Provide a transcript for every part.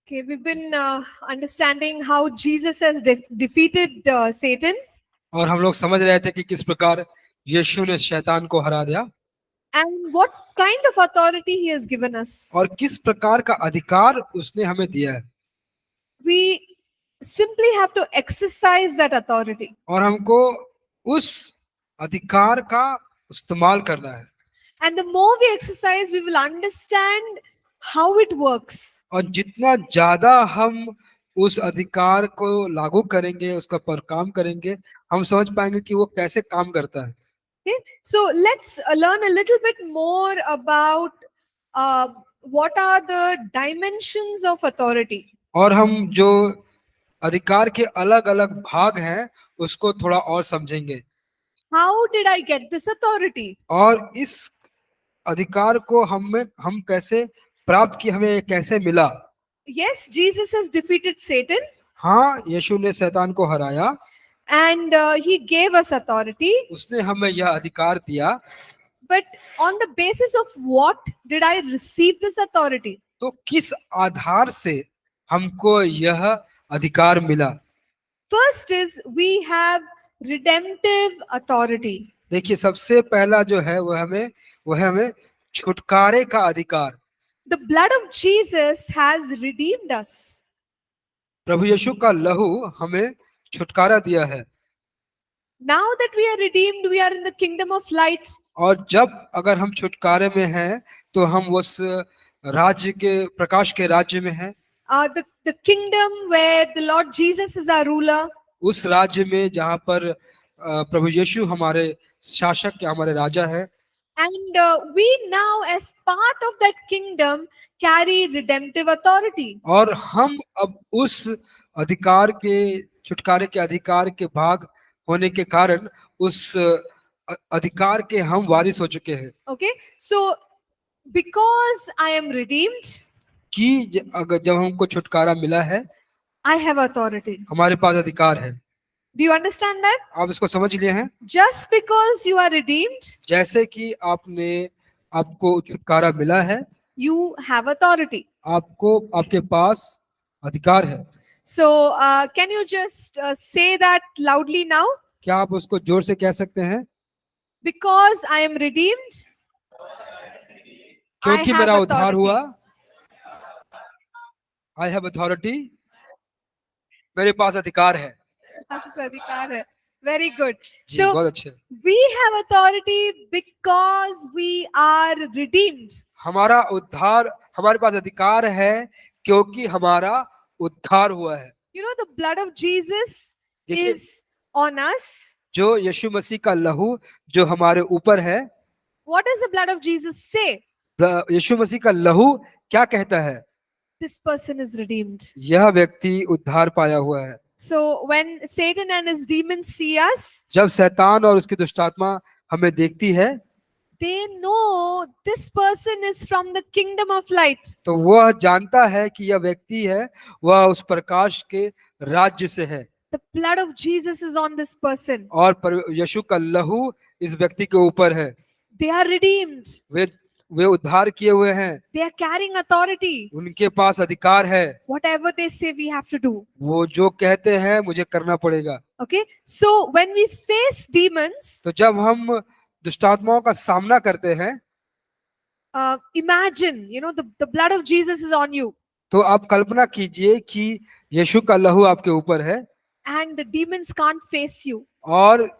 Okay, we've been understanding how Jesus has defeated Satan और हम लोग समझ रहे थे कि किस प्रकार यीशु ने शैतान को हरा दिया and what kind of authority he has given us. और किस प्रकार का अधिकार उसने हमें दिया है We simply have to exercise that authority. और हमको उस अधिकार का इस्तेमाल करना है And the more we exercise, we will understand how it works. और जितना ज्यादा हम उस अधिकार को लागू करेंगे उसका पर काम करेंगे हम समझ पाएंगे कि वो कैसे काम करता है Okay, so let's learn a little bit more about what are the dimensions of authority. और हम जो अधिकार के अलग अलग भाग हैं उसको थोड़ा और समझेंगे How did I get this authority? और इस अधिकार को हम कैसे प्राप्त किए हमें ये कैसे मिला Yes, Jesus has defeated Satan हाँ यीशु ने शैतान को हराया and he gave us authority. उसने हमें यह अधिकार दिया But on the basis of what did I receive this authority? तो किस आधार से हमको यह अधिकार मिला First is we have redemptive authority. देखिए सबसे पहला जो है वह हमें छुटकारे का अधिकार The blood of Jesus has redeemed us. प्रभु यीशु का लहू हमें छुटकारा दिया है Now that we are redeemed, we are in the kingdom of light. और जब अगर हम छुटकारे में हैं तो हम उस राज्य के प्रकाश के राज्य में हैं The kingdom where the Lord Jesus is our ruler. उस राज्य में जहाँ पर प्रभु यीशु हमारे शासक हमारे राजा है And we now, as part of that kingdom, carry redemptive authority. और हम अब उस अधिकार के छुटकारे के अधिकार के भाग होने के कारण उस अधिकार के हम वारिस हो चुके हैं Okay, so because I am redeemed, कि अगर जब हमको छुटकारा मिला है I have authority. हमारे पास अधिकार है Do you understand that? आप इसको समझ लिए हैं Just because you are redeemed, जैसे कि आपको छुटकारा मिला है you have authority. आपके पास अधिकार है So, can you just say that loudly now? क्या आप उसको जोर से कह सकते हैं Because I am redeemed, I क्योंकि have मेरा उद्धार authority. हुआ आई हैव अथॉरिटी मेरे पास अधिकार है पास अधिकार है. Very good. जी So, बहुत अच्छे we have authority because we are redeemed. हमारा उद्धार हमारे पास अधिकार है क्योंकि हमारा उद्धार हुआ है You know, the blood of Jesus देखिए is on us. जो यीशु मसीह का लहू जो हमारे ऊपर है What does the blood of Jesus say? यीशु मसीह का लहू क्या कहता है This person is redeemed. यह व्यक्ति उद्धार पाया हुआ है So when Satan and his demons see us, जब शैतान और उसकी दुष्टात्मा हमें देखती है they know this person is from the kingdom of light. तो वह जानता है कि यह व्यक्ति है वह उस प्रकाश के राज्य से है The blood of Jesus is on this person. और यीशु का लहू इस व्यक्ति के ऊपर है They are redeemed. वे उद्धार किए हुए हैं They are carrying authority. उनके पास अधिकार है Whatever they say, we have to do. वो जो कहते हैं मुझे करना पड़ेगा Okay. So when we face demons, तो जब हम दुष्टात्माओं का सामना करते हैं imagine, the blood of Jesus is on you. तो आप कल्पना कीजिए कि यीशु का लहू आपके ऊपर है And the demons can't face you और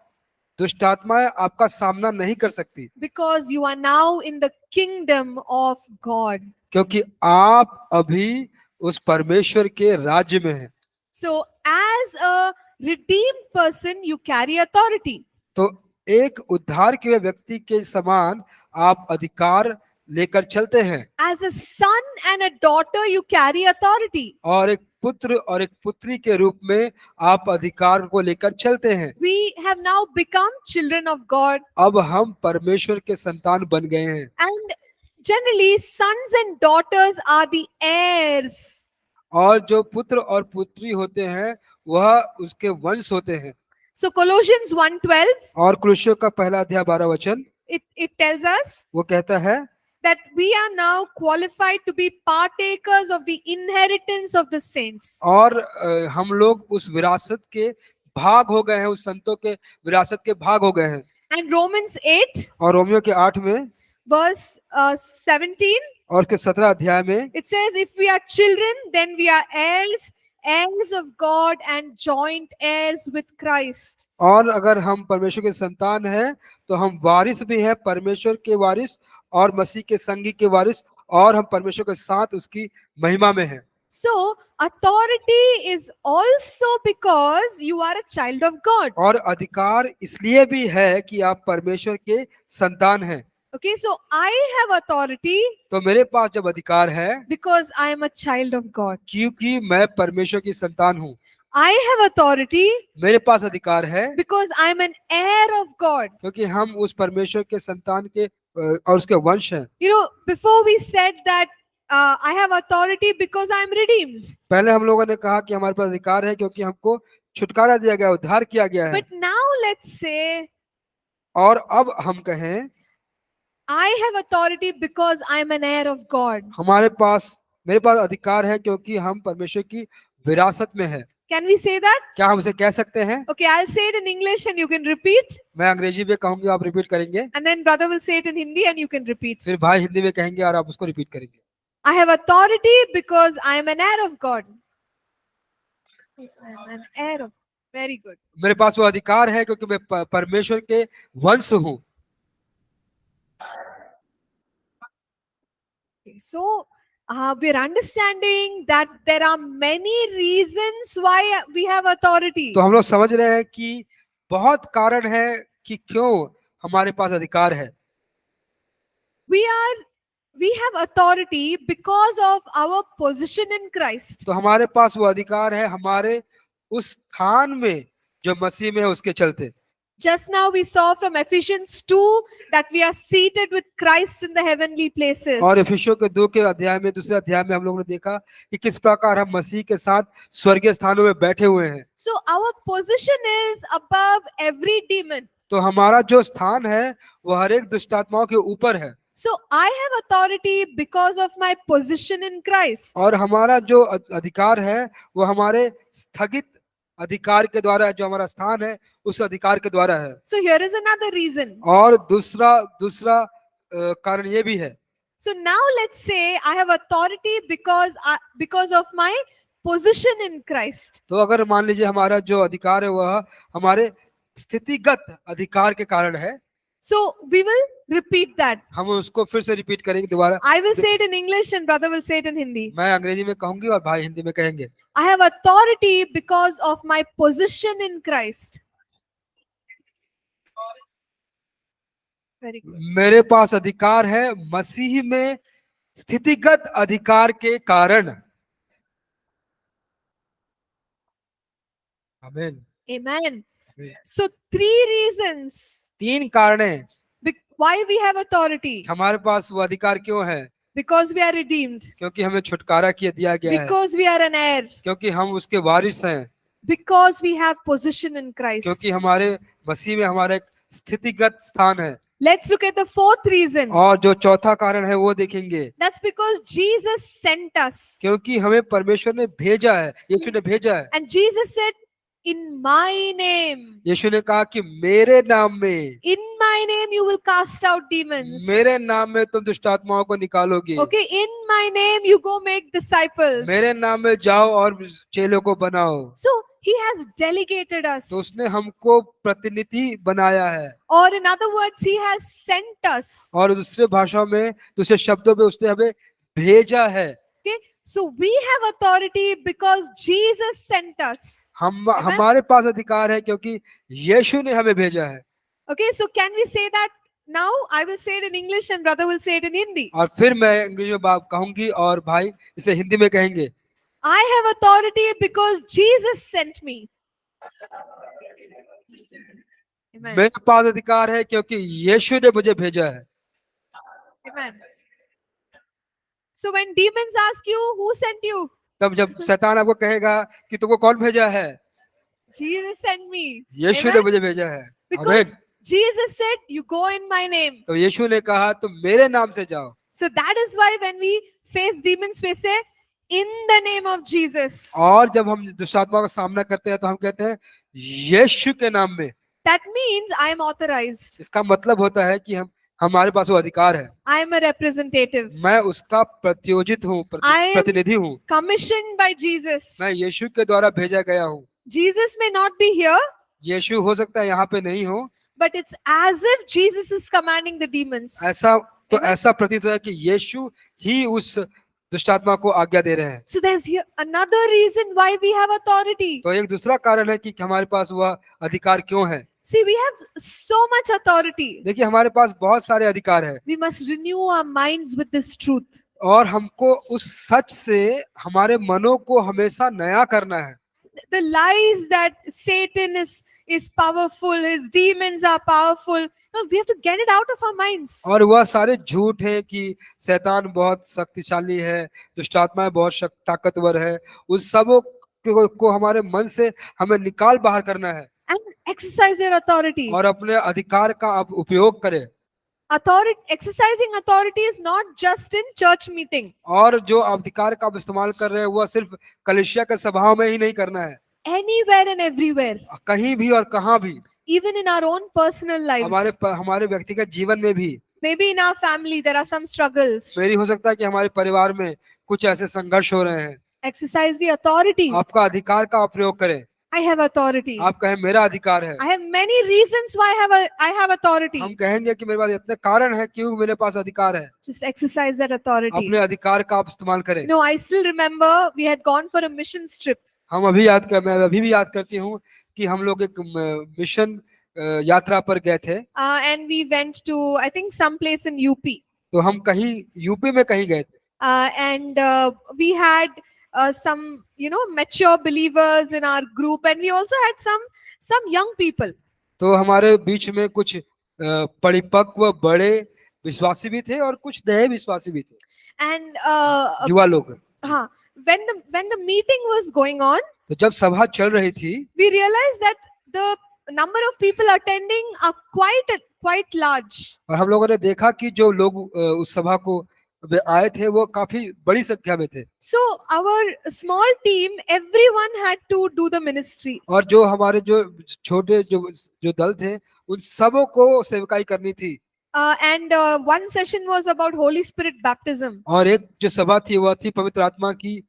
दुष्टात्माएं आपका सामना नहीं कर सकती because you are now in the kingdom of God. क्योंकि आप अभी उस परमेश्वर के राज्य में हैं So as a redeemed person, you carry authority. तो एक उद्धार किए हुए व्यक्ति के समान आप अधिकार लेकर चलते हैं As a son and a daughter, you carry authority. और एक पुत्र और एक पुत्री के रूप में आप अधिकार को लेकर चलते हैं We have now become children of God. अब हम परमेश्वर के संतान बन गए हैं And generally, sons and daughters are the heirs. और जो पुत्र और पुत्री होते हैं वह उसके वंश होते हैं So Colossians 1:12, और कुलुस्सियों का पहला अध्याय 12 वचन it tells us वो कहता है that we are now qualified to be partakers of the inheritance of the saints. और हम लोग उस विरासत के भाग हो गए हैं, उस संतों के विरासत के भाग हो गए हैं। And Romans 8, और रोमियो के 8 में verse 17, और के 17 अध्याय में it says, if we are children, then we are heirs, heirs of God and joint heirs with Christ. और अगर हम परमेश्वर के संतान हैं तो हम वारिस भी हैं, परमेश्वर के वारिस और मसीह के संगी के वारिस, और हम परमेश्वर के साथ उसकी महिमा में हैं। So, authority is also because you are a child of God. और अधिकार इसलिए भी है कि आप परमेश्वर के संतान हैं। Okay, so I have authority तो मेरे पास जब अधिकार है because I am a child of God. क्योंकि मैं परमेश्वर की संतान हूँ। I have authority मेरे पास अधिकार है because I am an heir of God. क्योंकि हम उस परमेश्वर के संतान के और उसके वंश हैं। You know, before we said that I have authority because I am redeemed. पहले हम लोगों ने कहा कि हमारे पास अधिकार है क्योंकि हमको छुटकारा दिया गया, उद्धार किया गया है। But now let's say और अब हम कहें I have authority because I am an heir of God. मेरे पास अधिकार है क्योंकि हम परमेश्वर की विरासत में हैं। Can we say that? क्या हम उसे कह सकते हैं? Okay, I'll say it in English and you can repeat. मैं अंग्रेजी में कहूंगी, आप रिपीट करेंगे। And then brother will say it in Hindi and you can repeat. फिर भाई हिंदी में कहेंगे और आप उसको रिपीट करेंगे। I have authority because I am an heir of God. Yes, I am an heir of. Very good. मेरे पास वो अधिकार है क्योंकि मैं परमेश्वर के वंश हूँ। Okay, so we're understanding that there are many reasons why we have authority. तो हम लोग समझ रहे हैं कि बहुत कारण है कि क्यों हमारे पास अधिकार है। We have authority because of our position in Christ. तो हमारे पास वो अधिकार है हमारे उस स्थान में जो मसीह में है उसके चलते। Just now we saw from Ephesians 2 that we are seated with Christ in the heavenly places. और इफिसियों के 2 के अध्याय में, दूसरे अध्याय में हम लोगों ने देखा कि किस प्रकार हम मसीह के साथ स्वर्गीय स्थानों में बैठे हुए हैं। So our position is above every demon. तो हमारा जो स्थान है वो हर एक दुष्टात्माओं के ऊपर है। So I have authority because of my position in Christ. और हमारा जो अधिकार है वो हमारे स्थगित अधिकार के द्वारा है, जो हमारा स्थान है उस अधिकार के द्वारा है। So here is another reason. और दूसरा कारण ये भी है। So now let's say I have authority because of my position in Christ. तो अगर मान लीजिए हमारा जो अधिकार है वह हमारे स्थितिगत अधिकार के कारण है। So we will repeat that. हम उसको फिर से रिपीट करेंगे दोबारा। I will say it in English and brother will say it in Hindi. मैं अंग्रेजी में कहूंगी और भाई हिंदी में कहेंगे। I have authority because of my position in Christ. Very good. मेरे पास अधिकार है मसीह में स्थितिगत अधिकार के कारण। आमीन। Amen. Amen. So 3 reasons 3 कारण है why we have authority. हमारे पास वो अधिकार क्यों है? Because we are redeemed. क्योंकि हमें छुटकारा दिया गया है, Because we are an heir. क्योंकि हम उसके वारिस हैं, Because we have position in Christ. क्योंकि हमारे मसीह में हमारा एक स्थितिगत स्थान है। Let's look at the 4th reason. और जो चौथा कारण है वो देखेंगे। That's because Jesus sent us. क्योंकि हमें परमेश्वर ने भेजा है, यीशु ने भेजा है। And Jesus said, in my name. यीशु ने कहा कि मेरे नाम में, In my name you will cast out demons. मेरे नाम में तुम दुष्टात्माओं को निकालोगे। Okay, in my name you go make disciples. मेरे नाम में जाओ और चेलों को बनाओ। So he has delegated us. तो उसने हमको प्रतिनिधि बनाया है। Or in other words, he has sent us. और दूसरे भाषाओं में, दूसरे शब्दों में उसने हमें भेजा है। Okay, so we have authority because Jesus sent us. हमारे पास अधिकार है क्योंकि यीशु ने हमें भेजा है। Okay, so can we say that now? I will say it in English and brother will say it in Hindi. और फिर मैं अंग्रेजी में बात कहूंगी और भाई इसे हिंदी में कहेंगे। I have authority because Jesus sent me. Amen. मेरे पास अधिकार है क्योंकि यीशु ने मुझे भेजा है। Amen. So when demons ask you, who sent you? तब जब शैतान आपको कहेगा कि तुमको कौन भेजा है, Jesus sent me. यीशु ने Amen. मुझे भेजा है। Because आमीन। Jesus said, you go in my name. तो यीशु ने कहा तुम मेरे नाम से जाओ। So that is why when we face demons, we say, in the name of Jesus. और जब हम दुष्ट आत्मा का सामना करते हैं तो हम कहते हैं यीशु के नाम में। That means I am authorized. इसका मतलब होता है कि हम हमारे पास वो अधिकार है, I am a representative. मैं उसका प्रतियोजित हूँ, I am प्रतिनिधि हूँ, commissioned by Jesus. मैं यीशु के द्वारा भेजा गया हूँ। Jesus may not be here, यीशु हो सकता है यहाँ पे नहीं हो, but it's as if Jesus is commanding the demons. ऐसा तो Amen. ऐसा प्रतीत होता है कि यीशु ही उस दुष्ट आत्मा को आज्ञा दे रहे हैं। So there's here another reason why we have authority. तो एक दूसरा कारण है कि हमारे पास वह अधिकार क्यों है। See, we have so much authority. देखिए हमारे पास बहुत सारे अधिकार है We must renew our minds with this truth. और हमको उस सच से हमारे मनों को हमेशा नया करना है। The lies that Satan is powerful, his demons are powerful. No, we have to get it out of our minds. और वह सारे झूठ है कि शैतान बहुत शक्तिशाली है, दुष्ट आत्माएं बहुत ताकतवर है, उस सब को हमारे मन से हमें निकाल बाहर करना है And exercise your authority. और अपने अधिकार का आप उपयोग करें। Exercising authority is not just in church meeting. और जो अधिकार का आप इस्तेमाल कर रहे हैं वह सिर्फ कलीसिया के सभाओं में ही नहीं करना है, Anywhere and everywhere. कहीं भी और कहाँ भी, Even in our own personal lives. हमारे व्यक्तिगत जीवन में भी। Maybe in our family there are some struggles. मेरी हो सकता है कि हमारे परिवार में कुछ ऐसे संघर्ष हो रहे हैं, Exercise the authority. आपका अधिकार का प्रयोग करें। I have authority. आप कहें मेरा अधिकार है। I have many reasons why I have authority. हम कहेंगे कि मेरे पास इतने कारण है क्यों मेरे पास अधिकार है। Just exercise that authority. अपने अधिकार का आप इस्तेमाल करें। No, I still remember we had gone for a mission trip. मैं अभी भी याद करती हूँ कि हम लोग एक मिशन यात्रा पर गए थे। And we went to, I think, some place in UP. तो हम कहीं यूपी में कहीं गए थे। And we had some, mature believers in our group, and we also had some young people. तो हमारे बीच में कुछ परिपक्व बड़े विश्वासी भी थे और कुछ नए विश्वासी भी थे। And युवा लोग। when the meeting was going on, तो जब सभा चल रही थी, we realized that the number of people attending are quite large. और हम लोगों ने देखा कि जो लोग उस सभा को आए थे वो काफी बड़ी संख्या में थे। So our small team, everyone had to do the ministry. और जो हमारे जो छोटे जो दल थे उन सबों को सेवकाई करनी थी। And one session was about Holy Spirit baptism. और एक जो सभा थी वह थी पवित्र आत्मा की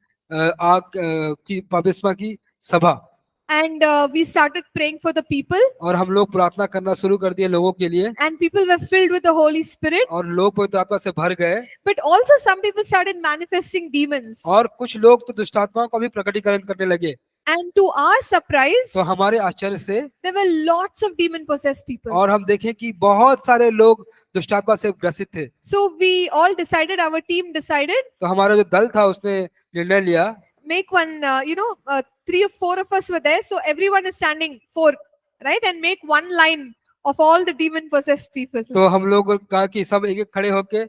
बपतिस्मा की सभा। And we started praying for the people. और हम लोग प्रार्थना करना शुरू कर दिए लोगों के लिए। And people were filled with the Holy Spirit. और लोग पवित्र आत्मा से भर गए। But also some people started manifesting demons. और कुछ लोग तो दुष्ट आत्माओं का भी प्रकटीकरण करने लगे। And to our surprise, तो हमारे आश्चर्य से there were lots of demon possessed people. और हम देखें कि बहुत सारे लोग दुष्ट आत्मा से ग्रसित थे। So we all decided, our team decided, तो हमारा जो दल था उसने निर्णय लिया, make one, 3 or 4 of us were there, so everyone is standing 4, right, and make one line of all the demon possessed people. तो हम लोग कहा कि सब एक एक खड़े होके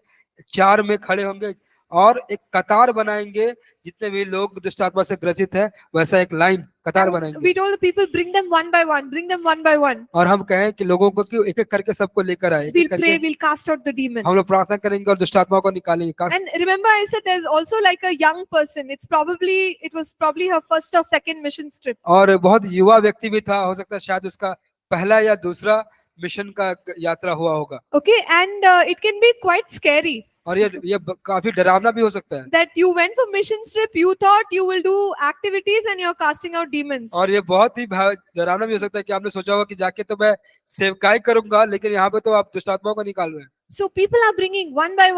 4 में खड़े होंगे और एक कतार बनाएंगे, जितने भी लोग दुष्ट आत्मा से ग्रसित है वैसा एक लाइन कतार बनाएंगे। We told the people, bring them one by one, bring them one by one. और हम कहें कि लोगों को कि एक एक करके सबको लेकर आए, We'll pray, we'll cast out the demon. हम लोग प्रार्थना करेंगे और दुष्ट आत्मा को निकालेंगे। And remember, I said there's also like a young person. It was probably her first or second mission trip. और बहुत युवा व्यक्ति भी था, हो सकता है शायद उसका पहला या दूसरा मिशन का यात्रा हुआ होगा। Okay, and it can be quite scary. और ये काफी डरावना भी हो सकता है। That you went for mission trip, you thought you will do activities and you're casting out demons. और ये बहुत ही डरावना भी हो सकता है कि आपने सोचा होगा कि जाके तो मैं सेवकाई करूंगा, लेकिन यहाँ पे तो आप दुष्ट आत्माओं को निकाल रहे हैं। So people are bringing one by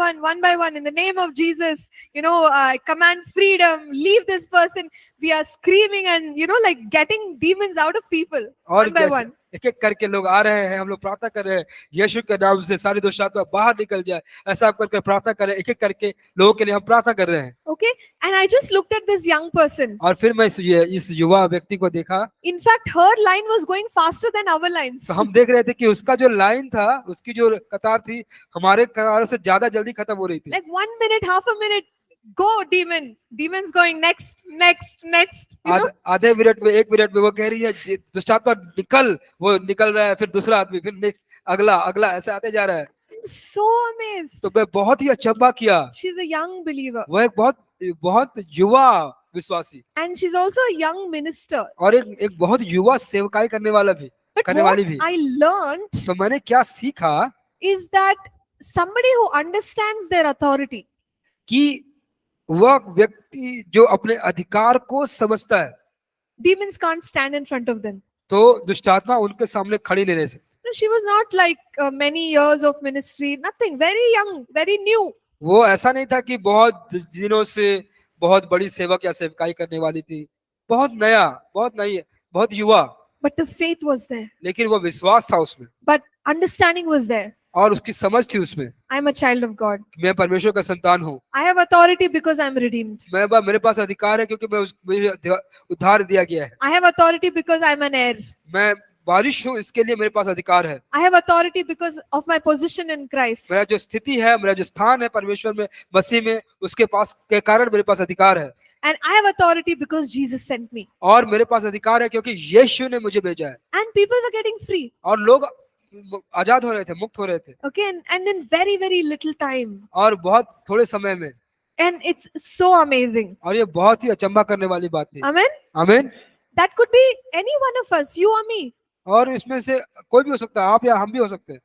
one in the name of Jesus, command freedom, leave this person. We are screaming and, like getting demons out of people one by one. एक एक करके लोग आ रहे हैं, हम लोग प्रार्थना कर रहे हैं यीशु के नाम से सारी दुष्ट आत्मा बाहर निकल जाए, ऐसा करके प्रार्थना कर रहे हैं, एक एक करके लोगों के लिए हम प्रार्थना कर रहे हैं। Okay, and I just looked at this young person. और फिर मैं इस युवा व्यक्ति को देखा। In fact, her line was going faster than our lines. तो हम देख रहे थे कि उसका जो लाइन था, उसकी जो कतार थी, हमारे कतारों से ज्यादा जल्दी खत्म हो रही थी। Like 1 minute, half a minute, go demon, demon's going next. आधे मिनट में 1 मिनट में वो कह रही है दुष्ट आत्मा निकल, वो निकल रहा है, फिर दूसरा आदमी, फिर नेक्स्ट, अगला ऐसे आते जा रहा है। so amazed. तो मैं बहुत ही अचंभा किया। She's a young believer वह एक बहुत बहुत युवा विश्वासी and she's also a young minister. और एक बहुत युवा सेवकाई करने वाला भी, But करने what वाली भी। I learned तो मैंने क्या सीखा is that somebody who understands their authority, कि वह व्यक्ति जो अपने अधिकार को समझता है, demons can't stand in front of them. तो दुष्टात्मा उनके सामने खड़ी नहीं रह सकती। No, she was not like many years of ministry, nothing, very young, very new. वो ऐसा नहीं था कि बहुत दिनों से बहुत बड़ी सेवक या सेवकाई करने वाली थी, बहुत नया, बहुत नई, बहुत युवा, But the faith was there. लेकिन वो विश्वास था उसमें But understanding was there. और उसकी समझ थी उसमें। I'm a child of God. मैं परमेश्वर का संतान हूँ, I have authority because I'm redeemed. मेरे पास अधिकार है क्योंकि मुझे उद्धार दिया गया है। I have authority because I'm an heir. मैं वारिश हूँ, इसके लिए मेरे पास अधिकार है। I have authority because of my position in Christ. मेरा जो स्थिति है, मेरा जो स्थान है परमेश्वर में, मसीह में, उसके पास के कारण मेरे पास अधिकार है। And I have authority because Jesus sent me. और मेरे पास अधिकार है क्योंकि यीशु ने मुझे भेजा है। And people were getting free. और लोग आजाद हो रहे थे, मुक्त हो रहे थे। Okay, and in very, very little time. और बहुत थोड़े समय में। And it's so amazing. और ये बहुत ही अचंभा करने वाली बात थी। Amen. आमीन। That could be any one of us, you or me. और इसमें से कोई भी हो सकता है, आप या हम भी हो सकते हैं।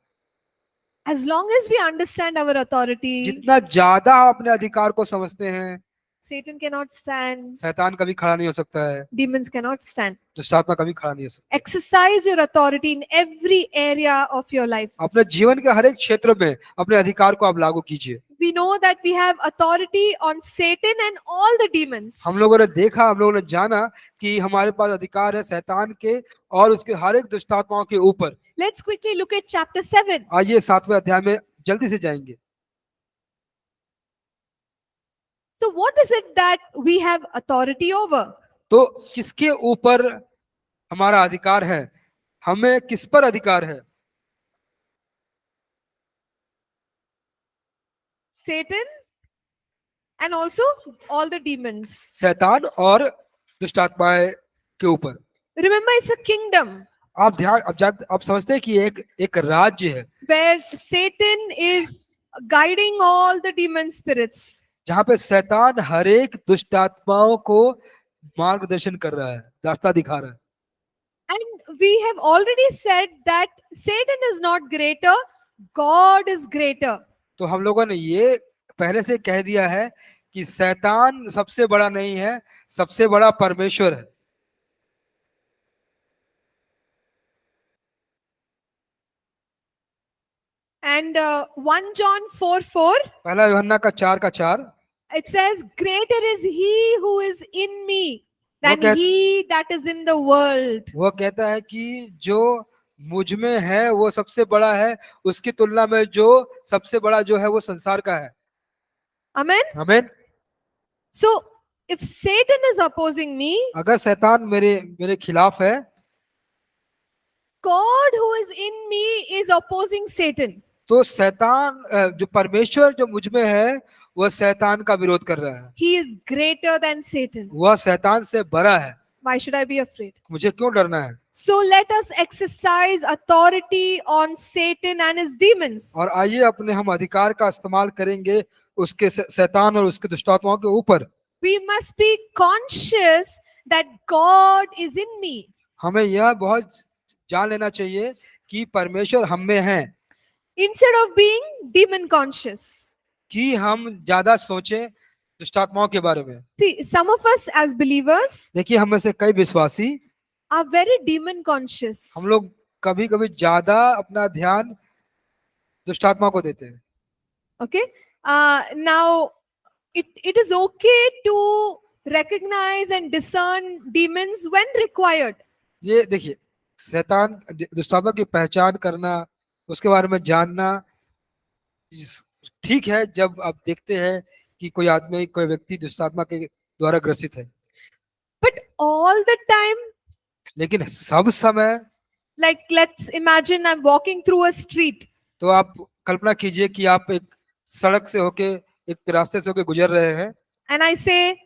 As long as we understand our authority, जितना ज्यादा आप अपने अधिकार को समझते हैं, Satan cannot stand. शैतान कभी खड़ा नहीं हो सकता है, Demons cannot stand. दुष्टात्मा कभी खड़ा नहीं हो सकता। Exercise your authority in every area of your life. अपने जीवन के हर एक क्षेत्र में अपने अधिकार को आप लागू कीजिए। We know that we have authority on Satan and all the demons. हम लोगों ने देखा, हम लोगों ने जाना कि हमारे पास अधिकार है शैतान के और उसके हर एक दुष्टात्माओं के ऊपर। Let's quickly look at chapter 7. आइए 7वें अध्याय में जल्दी से जाएंगे। So what is it that we have authority over? तो किसके ऊपर हमारा अधिकार है? हमें किस पर अधिकार है? Satan and also all the demons. शैतान और दुष्टात्माएं के ऊपर। Remember, it's a kingdom आप समझते हैं कि एक राज्य है where Satan is guiding all the demon spirits. जहाँ पे शैतान हर एक दुष्टात्माओं को मार्गदर्शन कर रहा है, रास्ता दिखा रहा है। And we have already said that Satan is not greater, God is greater. तो हम लोगों ने ये पहले से कह दिया है कि शैतान सबसे बड़ा नहीं है, सबसे बड़ा परमेश्वर है। And 1 John 4:4, पहला यूहन्ना का 4:4 it says, greater is he who is in me than Okay. he that is in the world. वो कहता है कि जो मुझ में है वो सबसे बड़ा है, उसकी तुलना में जो सबसे बड़ा जो है वो संसार का है। Amen. आमीन। So if Satan is opposing me, अगर शैतान मेरे खिलाफ है, God who is in me is opposing Satan. तो शैतान जो परमेश्वर जो मुझ में है वह शैतान का विरोध कर रहा है। He is greater than Satan. वह शैतान से बड़ा है। Why should I be afraid? मुझे क्यों डरना है? So let us exercise authority on Satan and his demons. और आइए अपने हम अधिकार का इस्तेमाल करेंगे उसके शैतान और उसके दुष्टात्माओं के ऊपर। We must be conscious that God is in me. हमें यह बहुत जान लेना चाहिए कि परमेश्वर हम में है, Instead of being demon conscious. कि हम ज्यादा सोचें दुष्टात्माओं के बारे में। See, some of us as believers देखिए हम में से कई विश्वासी are very demon conscious. हम लोग कभी कभी ज्यादा अपना ध्यान दुष्टात्मा को देते हैं। Okay. Now, it is okay to recognize and discern demons when required. ये देखिए शैतान दुष्टात्मा की पहचान करना, उसके बारे में जानना ठीक है जब आप देखते हैं कि कोई आदमी, कोई व्यक्ति दुष्टात्मा के द्वारा ग्रसित है। But all the time, लेकिन सब समय, like let's imagine I'm walking through a street तो आप कल्पना कीजिए कि आप एक सड़क से होके, एक रास्ते से होके गुजर रहे हैं and I say,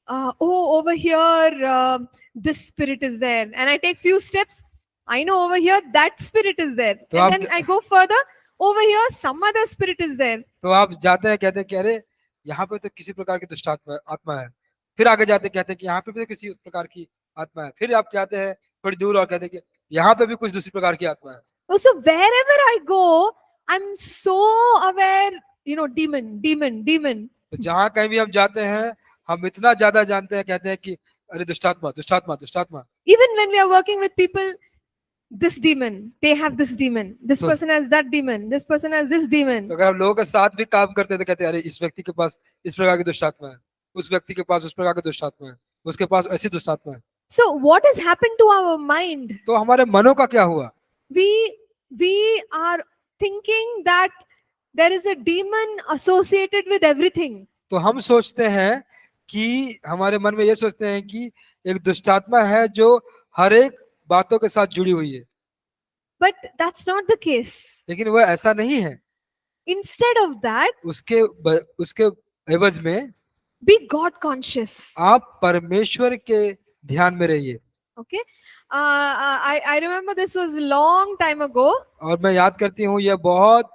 oh, over here, this spirit is there. And I take few steps. I know over here that spirit is there. तो And आप- then I go further. over here some other spirit is there. तो आप जाते हैं, कहते हैं कि अरे यहाँ पे तो किसी प्रकार की दुष्ट आत्मा आत्मा है। फिर आगे जाते कहते हैं कि यहाँ पे भी तो किसी उस प्रकार की आत्मा है। फिर आप जाते हैं थोड़ी दूर और कहते हैं कि यहाँ पे भी कुछ दूसरी प्रकार की आत्मा है। Oh, so wherever I go, I'm so aware, demon, demon, demon. तो जहाँ कहीं भी हम जाते हैं, हम इतना ज्यादा जानते हैं, कहते हैं कि अरे दुष्टात्मा दुष्टात्मा दुष्टात्मा। Even when we are working with people, this demon, they have this demon, this So- person has that demon, this person has this demon. तो अगर हम लोगों के साथ भी काम करते हैं तो कहते हैं अरे इस व्यक्ति के पास इस प्रकार की दुष्टात्मा है, उस व्यक्ति के पास उस प्रकार की दुष्टात्मा है, उसके पास ऐसी दुष्टात्मा है। So what has happened to our mind? तो हमारे मनों का क्या हुआ? We are thinking that there is a demon associated with everything. तो हम सोचते हैं कि हमारे मन में ये सोचते हैं कि एक दुष्टात्मा है जो हर एक बातों के साथ जुड़ी हुई है, But that's not the case. लेकिन वह ऐसा नहीं है। Instead of that, उसके एवज में be God conscious. आप परमेश्वर के ध्यान में रहिए। Okay. I remember this was long time ago और मैं याद करती हूँ यह बहुत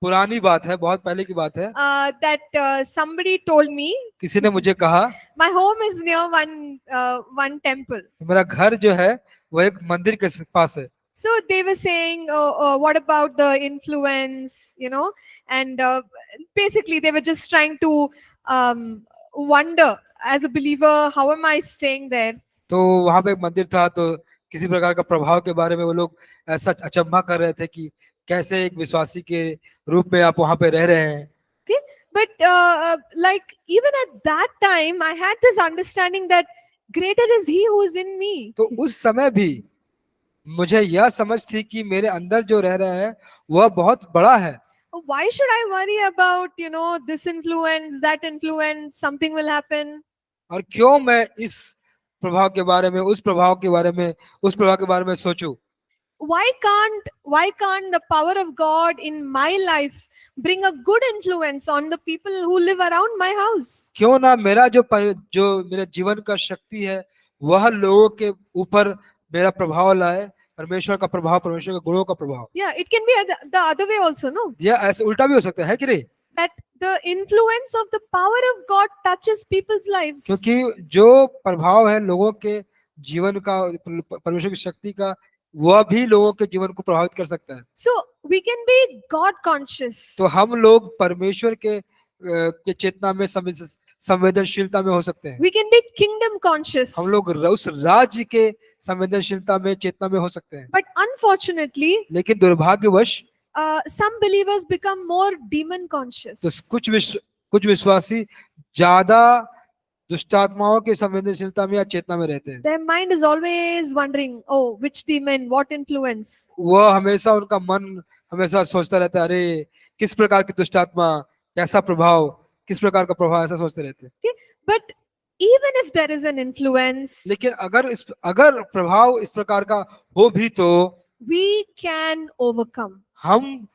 पुरानी बात है, बहुत पहले की बात है। that somebody told me किसी ने मुझे कहा my home is near one temple. मेरा घर जो है वह एक मंदिर के पास है। So they were saying, what about the influence, and basically they were just trying to wonder as a believer, how am I staying there? तो वहां पे एक मंदिर था, तो किसी प्रकार का प्रभाव के बारे में वो लोग ऐसा अचंभा कर रहे थे कि कैसे एक विश्वासी के रूप में आप वहां पे रह रहे हैं। Okay, but like even at that time, I had this understanding that greater is He who is in me. तो उस समय भी मुझे यह समझ थी कि मेरे अंदर जो रह रहा है वह बहुत बड़ा है। Why should I worry about this influence, that influence? Something will happen. और क्यों मैं इस प्रभाव के बारे में, उस प्रभाव के बारे में, उस प्रभाव के बारे में सोचूं? Why can't the power of God in my life bring a good influence on the people who live around my house? क्यों ना मेरा जो मेरे जीवन का शक्ति है वह लोगों के ऊपर मेरा प्रभाव लाए, परमेश्वर का प्रभाव, परमेश्वर के गुणों का प्रभाव। Yeah, it can be the other way also, no? यह ऐसे उल्टा भी हो सकता है कि नहीं? That the influence of the power of God touches people's lives. क्योंकि जो प्रभाव है लोगों के जीवन का, परमेश्वर की शक्ति का, वह भी लोगों के जीवन को प्रभावित कर सकता है। So we can be God conscious. तो हम लोग परमेश्वर के चेतना में, संवेदनशीलता में हो सकते हैं। We can be kingdom conscious. हम लोग उस राज्य के संवेदनशीलता में, चेतना में हो सकते हैं। But unfortunately, लेकिन दुर्भाग्यवश some believers become more demon conscious. तो कुछ विश्वासी ज्यादा दुष्टात्माओं की संवेदनशीलता में या चेतना में रहते हैं। Their mind is always wondering, oh, which demon, what influence? वह हमेशा, उनका मन हमेशा सोचता रहता है, अरे किस प्रकार की दुष्टात्मा, कैसा प्रभाव, किस प्रकार का प्रभाव, ऐसा सोचते रहते हैं। Okay, but even if there is an influence, लेकिन अगर प्रभाव इस प्रकार का हो भी तो we can overcome. हम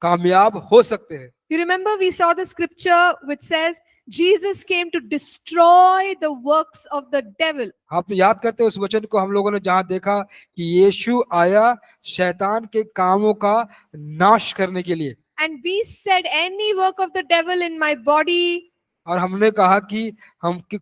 कामयाब हो सकते हैं। You remember we saw the scripture which says Jesus came to destroy the works of the devil. आप याद करते हैं उस वचन को हम लोगों ने, जहां देखा कि यीशु आया शैतान के कामों का नाश करने के लिए। And we said any work of the devil in my body, और हमने कहा कि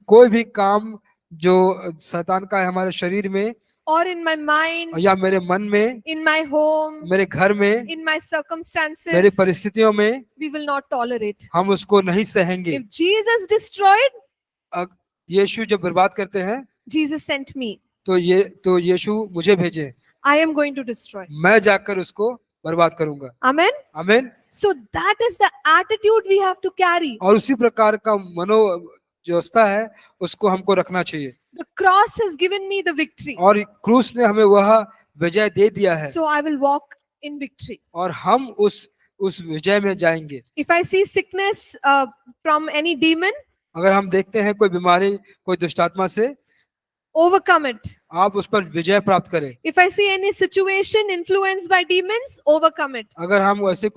कोई भी काम जो शैतान का है हमारे शरीर में or in my mind, या मेरे मन में, in my home, मेरे घर में, in my मेरी circumstances, परिस्थितियों में, we will not tolerate. हम उसको नहीं सहेंगे। If Jesus destroyed, यीशु जब बर्बाद करते हैं Jesus sent me. तो यीशु मुझे भेजे, I am going to destroy. मैं जाकर उसको बर्बाद करूंगा। Amen. आमीन। So that is the attitude we have to carry. और उसी प्रकार का मनोवस्था है उसको हमको रखना चाहिए। The cross has given me the victory. और क्रूस ने हमें वह विजय दे दिया है, So I will walk in victory. और हम उस विजय में जाएंगे। If I see sickness from any demon, अगर हम देखते हैं कोई बीमारी, कोई दुष्टात्मा से, overcome it. आप उस पर विजय प्राप्त करें। If I see any situation influenced by demons, overcome it. अगर हम ऐसे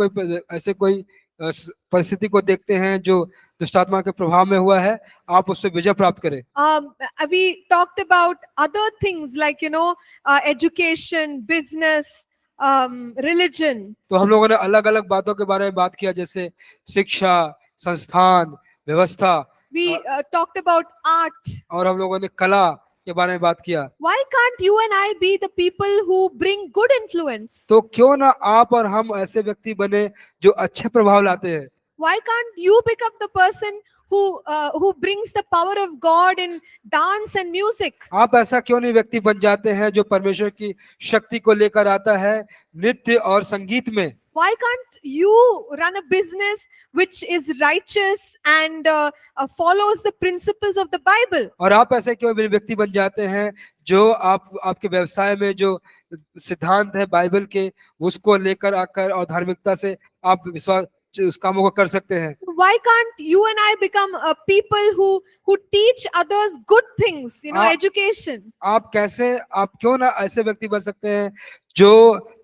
कोई परिस्थिति को देखते हैं जो दुष्टात्मा के प्रभाव में हुआ है, आप उससे विजय प्राप्त करें। We talked about other things like education, business, religion. तो हम लोगों ने अलग अलग बातों के बारे में बात किया, जैसे शिक्षा, संस्थान, व्यवस्था, We talked about art. और हम लोगों ने कला के बारे में बात किया। Why can't you and I be the people who bring good influence? तो क्यों ना आप और हम ऐसे व्यक्ति बने जो अच्छे प्रभाव लाते हैं। Why can't you become the person who brings the power of God in dance and music? आप ऐसा क्यों नहीं व्यक्ति बन जाते हैं जो परमेश्वर की शक्ति को लेकर आता है नृत्य और संगीत में। Why can't you run a business which is righteous and follows the principles of the Bible? और आप ऐसे क्यों भी व्यक्ति बन जाते हैं जो आपके व्यवसाय में जो सिद्धांत है बाइबल के उसको लेकर आकर और धार्मिकता से आप विश्वास उस कामों को कर सकते हैं। Why can't you and I become people who teach others good things, education? आप क्यों ना ऐसे व्यक्ति बन सकते हैं जो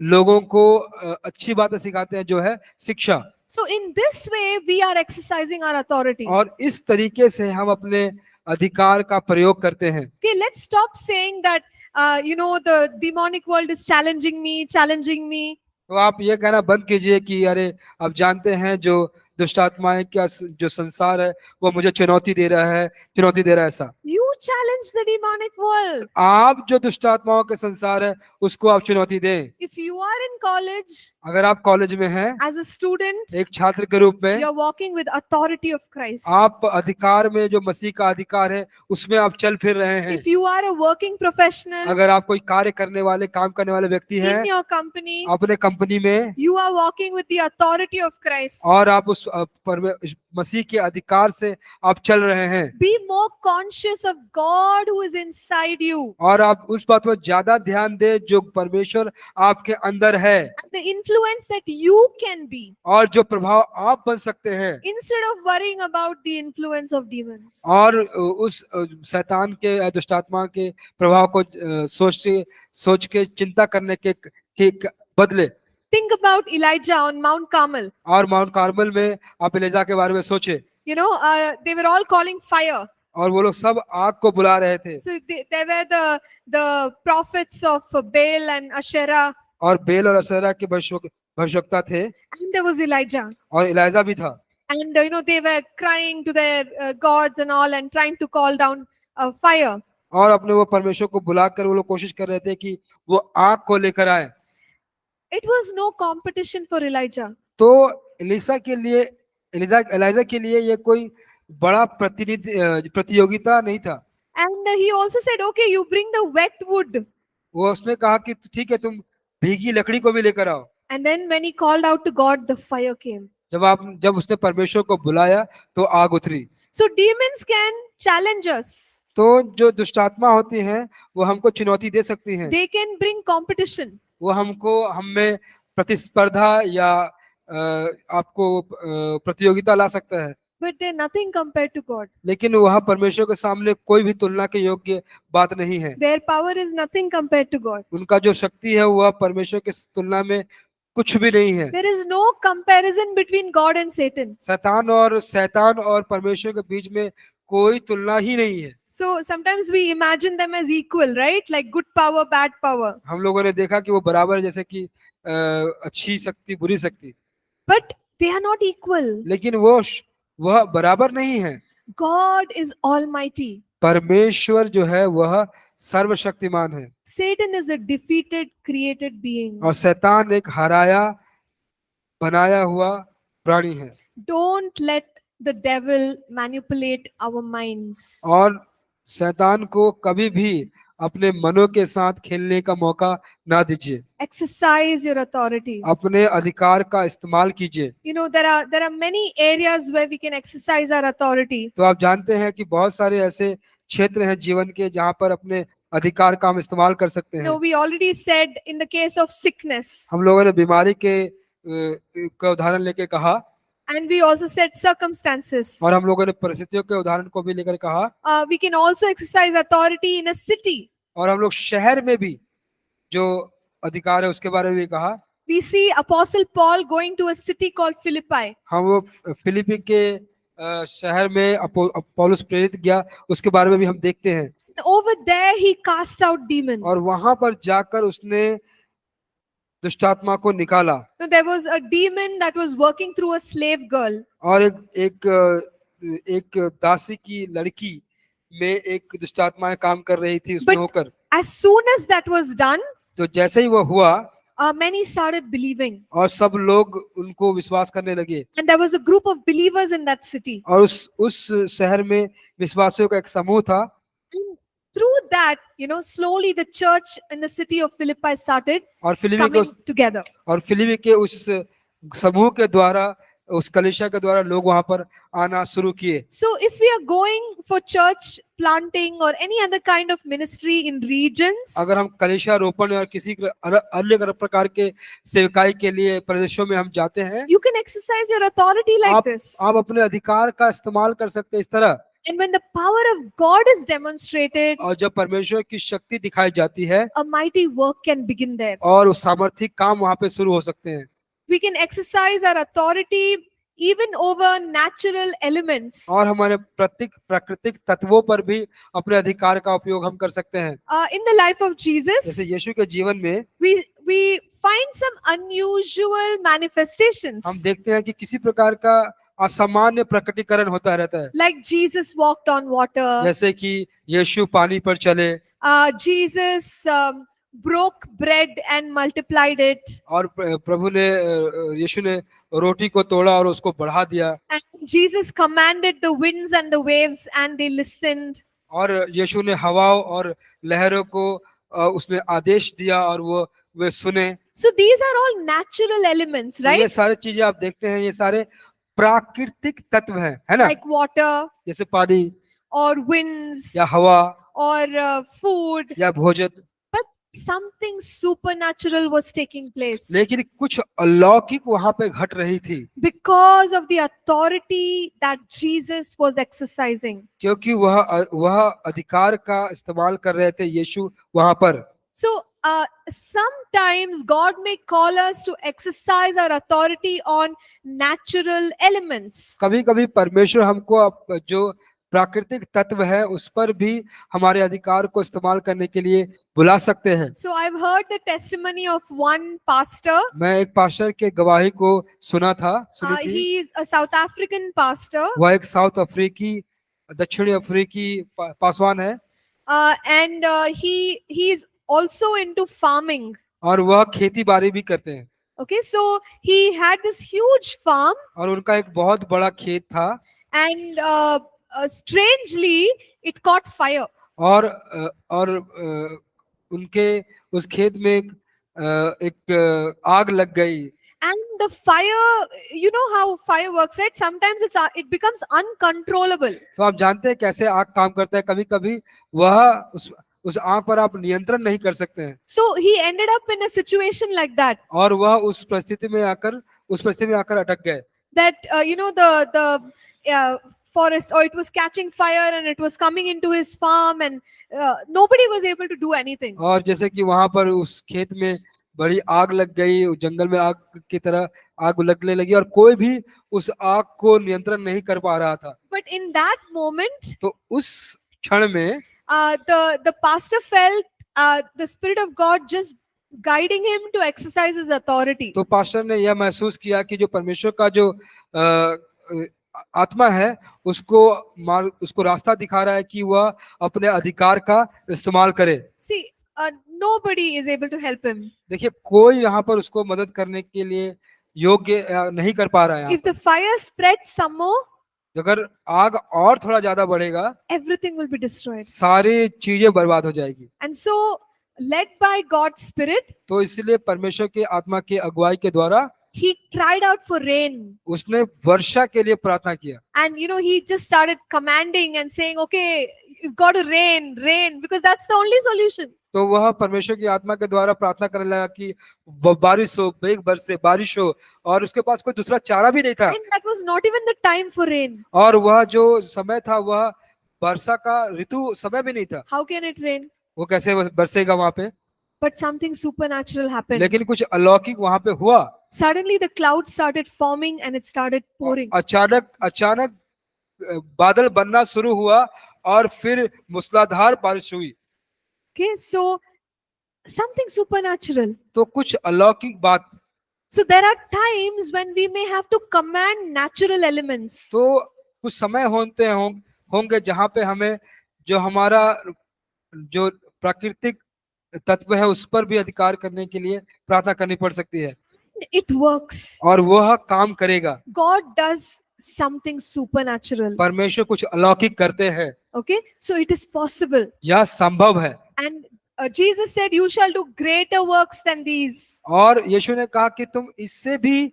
लोगों को अच्छी बातें सिखाते हैं, जो है शिक्षा। So in this way we are exercising our authority. और इस तरीके से हम अपने अधिकार का प्रयोग करते हैं। Okay, let's stop saying that the demonic world is challenging me. तो आप ये कहना बंद कीजिए कि अरे आप जानते हैं जो दुष्ट आत्माएं क्या जो संसार है वो मुझे चुनौती दे रहा है ऐसा। You challenge the demonic world. आप जो दुष्ट आत्माओं के संसार है उसको आप चुनौती दें। If you are in college, अगर आप कॉलेज में हैं as a student, एक छात्र के रूप में, you are walking with authority of Christ. आप अधिकार में जो मसीह का अधिकार है उसमें आप चल फिर रहे हैं। If you are a working professional, अगर आप कोई काम करने वाले व्यक्ति हैं in your company, अपने कंपनी में, you are walking with the authority of Christ. और आप उस मसीह के अधिकार से आप चल रहे हैं। Be more conscious of God who is inside you. और आप उस बात पर ज्यादा ध्यान दें जो परमेश्वर आपके अंदर है, And the influence that you can be, और जो प्रभाव आप बन सकते हैं, instead of worrying about the influence of demons. और उस शैतान के दुष्टात्मा के प्रभाव को सोच के चिंता करने के बदले Think about Elijah on Mount Carmel. और माउंट कार्मल में आप एलिजा के बारे में सोचे। They were all calling fire. और वो लोग सब आग को बुला रहे थे। So they were the prophets of Baal and Asherah. और बेल और अशेरा के भविष्यवक्ता थे। And there was Elijah. और एलिजा भी था। And they were crying to their gods and all and trying to call down fire. और अपने वो परमेश्वर को बुलाकर वो लोग कोशिश कर रहे थे कि वो आग को लेकर आए। It was no competition for Elijah. तो एलिजा के लिए ये कोई बड़ा प्रतियोगिता नहीं था। And he also said, okay, you bring the wet wood. वो उसने कहा कि ठीक है तुम भीगी लकड़ी को भी लेकर आओ। And then when he called out to God, the fire came. जब उसने परमेश्वर को बुलाया तो आग उतरी। So demons can challenge us. तो जो दुष्टात्मा होती हैं वो हमको चुनौती दे सकती हैं। They can bring competition. वो हमें प्रतिस्पर्धा या आपको प्रतियोगिता ला सकता है। But they're nothing compared to God. लेकिन वह परमेश्वर के सामने कोई भी तुलना के योग्य बात नहीं है। Their power is nothing compared to God. उनका जो शक्ति है वह परमेश्वर के तुलना में कुछ भी नहीं है। There is no comparison between God and Satan. शैतान और परमेश्वर के बीच में कोई तुलना ही नहीं है। So sometimes we imagine them as equal, right? Like good power, bad power. हम लोगों ने देखा कि वो बराबर, जैसे कि अच्छी शक्ति बुरी शक्ति। But they are not equal. लेकिन वह बराबर नहीं है। God is almighty. परमेश्वर जो है वह सर्वशक्तिमान है। Satan is a defeated created being. और शैतान एक हराया बनाया हुआ प्राणी है। Don't let the devil manipulate our minds. और शैतान को कभी भी अपने मनों के साथ खेलने का मौका ना दीजिए। Exercise your authority. अपने अधिकार का इस्तेमाल कीजिए। There are many areas where we can exercise our authority. तो आप जानते हैं कि बहुत सारे ऐसे क्षेत्र हैं जीवन के जहाँ पर अपने अधिकार का हम इस्तेमाल कर सकते हैं। We already said in the case of sickness. हम लोगों ने बीमारी के उदाहरण लेके कहा। And we also said circumstances. और हम लोगों ने परिस्थितियों के उदाहरण को भी लेकर कहा। We can also exercise authority in a city. और हम लोग शहर में भी जो अधिकार है उसके बारे में भी कहा। We see Apostle Paul going to a city called Philippi. हम वो फिलिपी के शहर में पौलुस प्रेरित गया, उसके बारे में भी हम देखते हैं। Over there he cast out demons. और वहां पर जाकर उसने दुष्ट आत्मा को निकाला। No, there was a demon that was working through a slave girl. और एक दासी की लड़की में एक दुष्ट आत्माएं काम कर रही थी उसमें But होकर। as soon as that was done, तो जैसे ही वो हुआ many started believing. और सब लोग उनको विश्वास करने लगे। And there was a group of believers in that city. और उस शहर में विश्वासियों का एक समूह था। And through that, slowly the church in the city of Philippi started और coming together. फिलिप्पी के उस समूह के द्वारा, उस कलीसिया के द्वारा लोग वहां पर आना शुरू किए। So if we are going for church planting or any other kind of ministry in regions, अगर हम कलीसिया रोपण और किसी अन्य प्रकार के सेवकाई के लिए प्रदेशों में हम जाते हैं, you can exercise your authority like this. आप अपने अधिकार का इस्तेमाल कर सकते हैं इस तरह। And when the power of God is demonstrated, और जब परमेश्वर की शक्ति दिखाई जाती है, a mighty work can begin there. और उस सामर्थ्यिक काम वहां पे शुरू हो सकते हैं। We can exercise our authority even over natural elements. और हमारे प्राकृतिक तत्वों पर भी अपने अधिकार का उपयोग हम कर सकते हैं। In the life of Jesus, जैसे यीशु के जीवन में we find some unusual manifestations. हम देखते हैं कि किसी प्रकार का असामान्य प्रकटीकरण होता रहता है। Like Jesus walked on water. जैसे कि यीशु पानी पर चले। Jesus broke bread and multiplied it. और यीशु ने रोटी को तोड़ा और उसको बढ़ा दिया। And Jesus commanded the winds and the waves and they listened. और यीशु ने हवाओं और लहरों को उसने आदेश दिया और वे सुने। So these are all natural elements, right? ये सारी चीजें आप देखते हैं, ये सारे प्राकृतिक तत्व हैं, है ना? Like water, जैसे पानी or winds, या हवा, or food. या भोजन। But something supernatural was taking place लेकिन कुछ अलौकिक वहां पे घट रही थी, because of the authority that Jesus was exercising. क्योंकि वह अधिकार का इस्तेमाल कर रहे थे यीशु वहां पर। So sometimes God may call us to exercise our authority on natural elements. कभी-कभी परमेश्वर हमको जो प्राकृतिक तत्व है उस पर भी हमारे अधिकार को इस्तेमाल करने के लिए बुला सकते हैं। So I've heard the testimony of one pastor. मैं एक पास्टर के गवाही को सुनी थी। He is a South African pastor. वह एक साउथ अफ्रीकी, दक्षिणी अफ्रीकी पासवान है। And he is also into farming. और वह खेती बाड़ी भी करते हैं। Okay, so he had this huge farm. और उनका एक बहुत बड़ा खेत था। And strangely it caught fire. और उनके उस खेत में एक आग लग गई। And the fire, you know how fire works, right? Sometimes it becomes uncontrollable. तो आप जानते हैं कैसे आग काम करता है। कभी-कभी वह उस आग पर आप नियंत्रण नहीं कर सकते हैं। So he ended up in a situation like that. और वह उस परिस्थिति में आकर अटक गए। That the forest, or it was catching fire and it was coming into his farm, and nobody was able to do anything. और जैसे कि वहां पर उस खेत में बड़ी आग लग गई, जंगल में आग की तरह आग लगने लगी और कोई भी उस आग को नियंत्रण नहीं कर पा रहा था। But in that moment, तो उस क्षण में the pastor felt the Spirit of God just guiding him to exercise his authority. तो पास्टर ने यह महसूस किया कि जो परमेश्वर का जो आत्मा है उसको रास्ता दिखा रहा है कि वह अपने अधिकार का इस्तेमाल करे। See, nobody is able to help him. देखिए, कोई यहाँ पर उसको मदद करने के लिए योग्य नहीं कर पा रहा है। If the fire spreads some more, अगर आग और थोड़ा ज्यादा बढ़ेगा, everything will be destroyed. सारी चीजें बर्बाद हो जाएगी। And so, led by God's Spirit, तो इसलिए परमेश्वर के आत्मा के अगुवाई के द्वारा he cried out for rain. उसने वर्षा के लिए प्रार्थना किया। And he just started commanding and saying, okay, you've got to rain, because that's the only solution. तो वह परमेश्वर की आत्मा के द्वारा प्रार्थना करने लगा कि बारिश हो, मेघ बरसे, बारिश हो, और उसके पास कोई दूसरा चारा भी नहीं था। And that was not even the time for rain. और वह जो समय था वह वर्षा का ऋतु समय भी नहीं था। How can it rain? वो कैसे बरसेगा वहां पे? But something supernatural happened. लेकिन कुछ अलौकिक वहां पे हुआ। Suddenly the clouds started forming and it started pouring. अचानक बादल बनना शुरू हुआ और फिर मूसलाधार बारिश हुई। Okay, so something supernatural. तो कुछ अलौकिक बात। So there are times when we may have to command natural elements. तो कुछ समय होंगे जहां पे हमें जो हमारा जो प्राकृतिक तत्व है उस पर भी अधिकार करने के लिए प्रार्थना करनी पड़ सकती है, It works. और वह काम करेगा। God does something supernatural. परमेश्वर कुछ अलौकिक करते हैं, Okay, so it is possible. यह संभव है। And Jesus said, "You shall do greater works than these." और यीशु ने कहा कि तुम इससे भी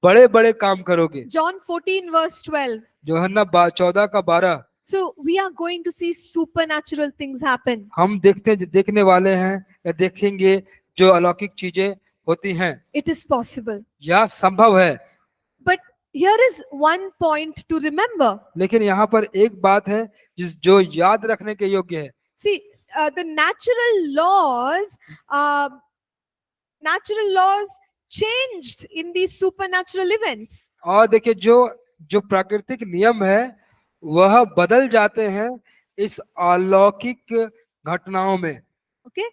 बड़े बड़े काम करोगे। John 14 verse 12. यूहन्ना 14 का 12। So we are going to see supernatural things happen. हम देखने वाले हैं या देखेंगे जो अलौकिक चीजें होती हैं। It is possible. यह संभव है। But here is one point to remember. लेकिन यहाँ पर एक बात है जो याद रखने के योग्य है। See, the natural laws changed in these supernatural events. और देखिए जो प्राकृतिक नियम है वह बदल जाते हैं इस अलौकिक घटनाओं में। Okay,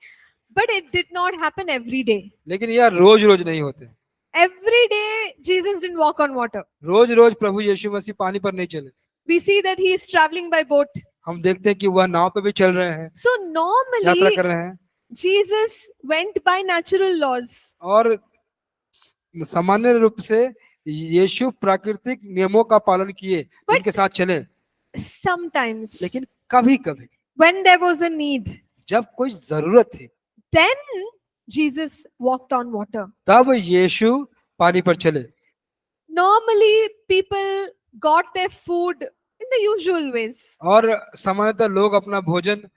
but it did not happen every day. लेकिन यह रोज रोज नहीं होते। Every day Jesus didn't walk on water. रोज रोज प्रभु यीशु मसीह पानी पर नहीं चले। We see that he is traveling by boat. हम देखते हैं कि वह नाव पे भी चल रहे हैं, So यात्रा normally कर रहे हैं। Jesus went by natural laws. और सामान्य रूप से यीशु प्राकृतिक नियमों का पालन किए, उनके साथ चले। Sometimes लेकिन कभी कभी when there was a need, जब कोई जरूरत थी then Jesus walked on water. तब यीशु पानी पर चले। Normally people got their food in the usual ways. और सामान्यतः लोग अपना भोजन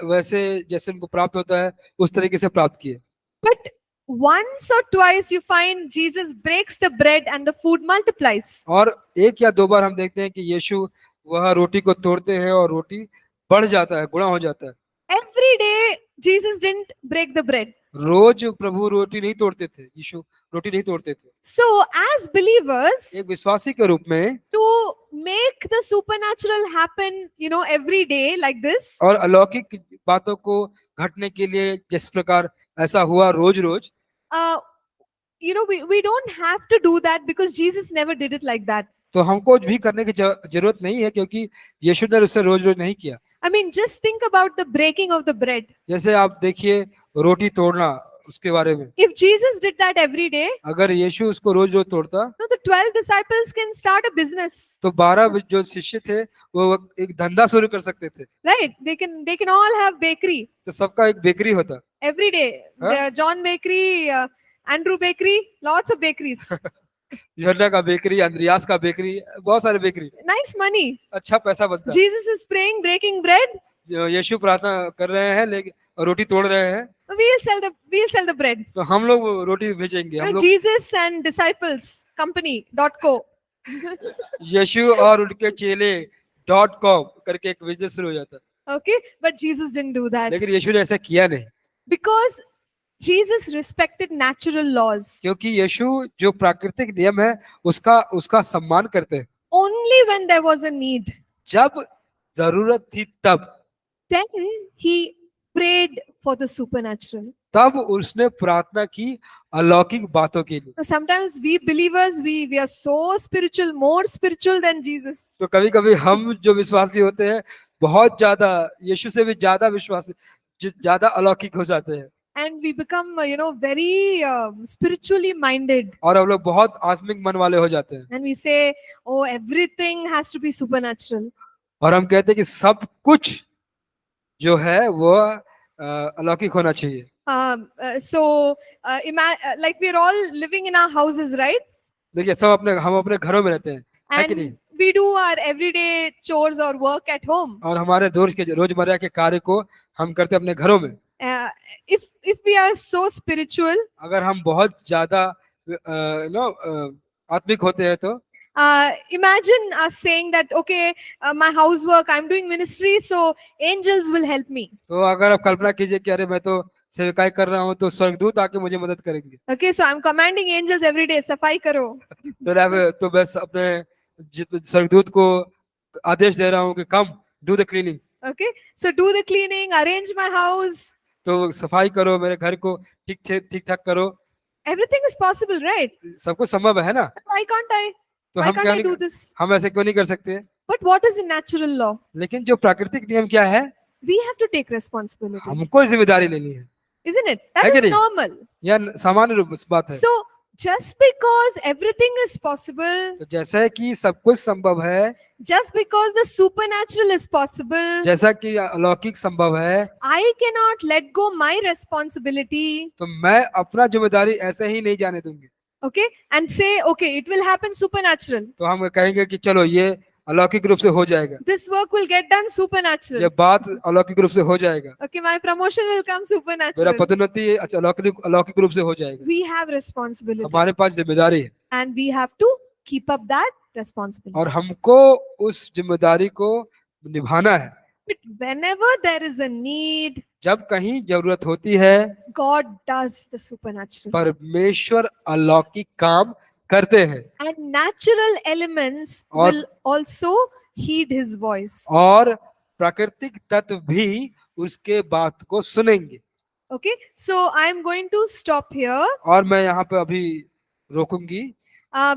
वैसे जैसे उनको प्राप्त होता है उस तरीके से प्राप्त किए। But once or twice you find Jesus breaks the bread and the food multiplies. और एक या दो बार हम देखते हैं कि यीशु वह रोटी को तोड़ते हैं और रोटी बढ़ जाता है, गुणा हो जाता है। Every day Jesus didn't break the bread. रोज प्रभु रोटी नहीं तोड़ते थे, यीशु रोटी नहीं तोड़ते थे। So as believers, एक विश्वासी के रूप में to make the supernatural happen, every day like this, और अलौकिक बातों को घटने के लिए जिस प्रकार ऐसा हुआ रोज रोज, we don't have to do that because Jesus never did it like that. तो हमको भी करने की जरूरत नहीं है क्योंकि यीशु ने उसे रोज रोज नहीं किया। I mean, just think about the breaking of the bread. जैसे आप देखिए रोटी तोड़ना, उसके बारे में If Jesus did that every day, अगर यीशु उसको रोज रोज तोड़ता the 12 disciples can start a business, तो 12 जो शिष्य थे वो एक धंधा शुरू कर सकते थे। right? They can all have bakery तो सबका एक बेकरी होता। every day. Huh? John Bakery, Andrew Bakery, lots of bakeries. यूहन्ना का बेकरी, अंद्रियास का बेकरी, बहुत सारे बेकरी, Nice money. अच्छा पैसा बनता। Jesus is praying, breaking bread. यीशु प्रार्थना कर रहे हैं लेकिन रोटी तोड़ रहे हैं, We'll sell the bread. तो हम लोग रोटी भेजेंगे। हम लोग Jesus and disciples company.co. यीशु और उनके चेले .com करके एक बिजनेस शुरू हो जाता। Okay, but Jesus didn't do that लेकिन यीशु ने ऐसा किया नहीं, because Jesus respected natural laws. क्योंकि यीशु जो प्राकृतिक नियम है उसका सम्मान करते हैं। Only when there was a need, जब जरूरत थी then he prayed for the supernatural. तब उसने प्रार्थना की अलौकिक बातों के लिए। So sometimes we believers, we are so spiritual, more spiritual than Jesus. तो कभी कभी हम जो विश्वासी होते हैं बहुत ज्यादा यीशु से भी ज्यादा विश्वासी, ज्यादा अलौकिक हो जाते हैं, And we become, very spiritually minded. और हम लोग बहुत आत्मिक मन वाले हो जाते हैं, And we say, oh, everything has to be supernatural. और हम कहते हैं कि सब कुछ जो है वो अलौकिक होना चाहिए। Like we're all living in our houses, right? देखिए हम अपने घरों में रहते हैं, है कि नहीं? And we do our everyday chores or work at home. और हमारे रोजमर्रा के कार्य को हम करते हैं अपने घरों में। If we are so spiritual, अगर हम बहुत ज्यादा आत्मिक होते हैं तो imagine us saying that, okay, my housework, I'm doing ministry, so angels will help me. तो अगर आप कल्पना कीजिए कि अरे मैं तो सेवकाई कर रहा हूँ तो स्वर्गदूत आके मुझे मदद करेंगे। Okay, so I'm commanding angels every day, सफाई करो. तो बस अपने स्वर्गदूत को आदेश दे रहा हूँ कि come do the cleaning. Okay, so do the cleaning, arrange my house. तो सफाई करो, मेरे घर को ठीक ठाक करो। Everything is possible, right? सब कुछ संभव है ना? Why can't I? तो Why हम can't क्या I do नहीं, this? हम ऐसे क्यों नहीं कर सकते? But what is the natural law? लेकिन जो प्राकृतिक नियम क्या है, We have to take responsibility, हमको जिम्मेदारी लेनी है isn't it? That है कि is नहीं? normal. यह सामान्य रूप से बात है। So just because everything is possible, तो जैसा है कि सब कुछ संभव है, just because the supernatural is possible, जैसा कि अलौकिक संभव है, I cannot let go my responsibility, तो मैं अपना जिम्मेदारी ऐसे ही नहीं जाने दूंगी। okay, and say, okay, it will happen supernatural. तो हम कहेंगे कि चलो ये अलौकिक रूप से हो जाएगा, This work will get done ये supernatural. बात अलौकिक रूप से हो जाएगा, Okay, my promotion will come मेरा supernatural. पदोन्नति अलौकिक रूप से हो जाएगा। We have responsibility, हमारे पास जिम्मेदारी है and we have to keep up that responsibility. और हमको उस जिम्मेदारी को निभाना है। But whenever there is a need, जब कहीं जरूरत होती है, God does the supernatural. परमेश्वर अलौकिक काम करते हैं And natural elements और- will also heed his voice. और प्राकृतिक तत्व भी उसके बात को सुनेंगे। Okay, so I'm going to stop here. और मैं यहाँ पे अभी रोकूंगी